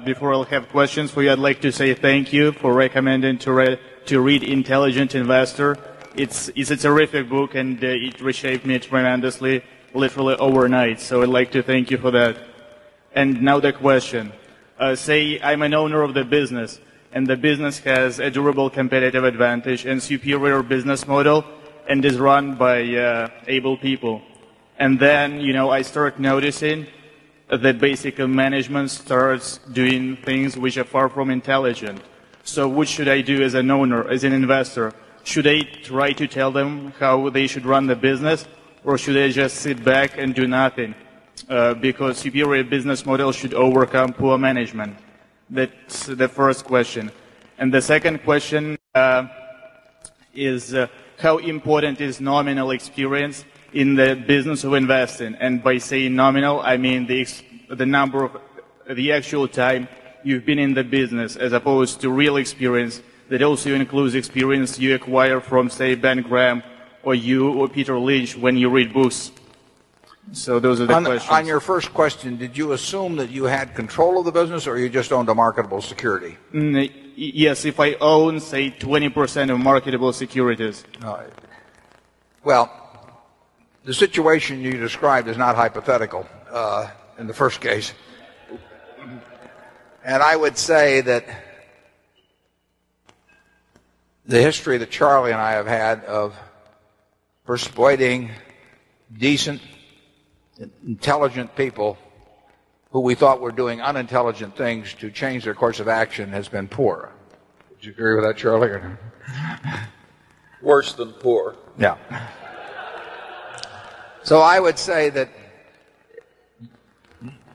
before I'll have questions for you, I'd like to say thank you for recommending to read Intelligent Investor. It's a terrific book, and it reshaped me tremendously, literally overnight. So I'd like to thank you for that. And now the question. Say I'm an owner of the business, and the business has a durable competitive advantage and superior business model, and is run by able people. And then, I start noticing that basically management starts doing things which are far from intelligent. So what should I do as an owner, as an investor? Should I try to tell them how they should run the business, or should I just sit back and do nothing? Because superior business model should overcome poor management. That's the first question. And the second question is how important is nominal experience in the business of investing? And by saying nominal, I mean the number of the actual time you've been in the business, as opposed to real experience that also includes experience you acquire from, say, Ben Graham or you or Peter Lynch when you read books. So those are the questions. On your first question, did you assume that you had control of the business, or you just owned a marketable security? Yes, if I own, say, 20% of marketable securities. Well, the situation you described is not hypothetical in the first case. And I would say that the history that Charlie and I have had of persuading decent, intelligent people who we thought were doing unintelligent things to change their course of action has been poor. Would you agree with that, Charlie? Worse than poor. Yeah. So I would say that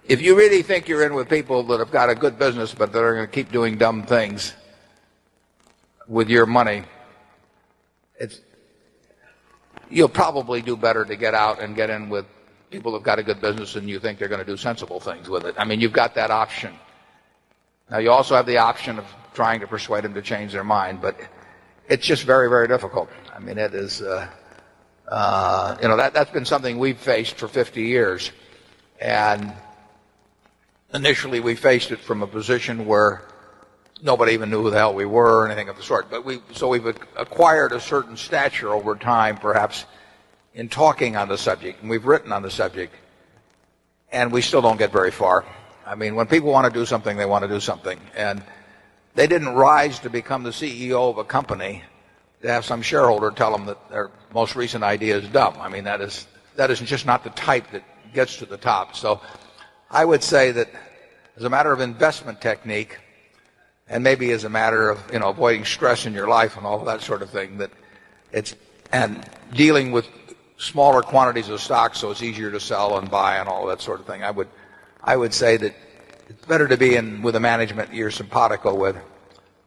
if you really think you're in with people that have got a good business but that are going to keep doing dumb things with your money, you'll probably do better to get out and get in with people who've got a good business and you think they're going to do sensible things with it. I mean, you've got that option. Now, you also have the option of trying to persuade them to change their mind, but it's just very, very difficult. I mean, it is, that's been something we've faced for 50 years. And initially we faced it from a position where nobody even knew who the hell we were or anything of the sort. But so we've acquired a certain stature over time, perhaps, in talking on the subject, and we've written on the subject, and we still don't get very far. I mean, when people want to do something, they want to do something. And they didn't rise to become the CEO of a company to have some shareholder tell them that their most recent idea is dumb. I mean, that is just not the type that gets to the top. So I would say that as a matter of investment technique, and maybe as a matter of, avoiding stress in your life and all of that sort of thing, that and dealing with smaller quantities of stock so it's easier to sell and buy and all that sort of thing. I would say that it's better to be in with a management you're simpatico with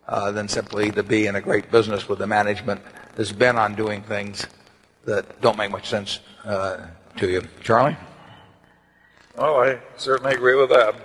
than simply to be in a great business with a management that's bent on doing things that don't make much sense to you. Charlie? Well, I certainly agree with that.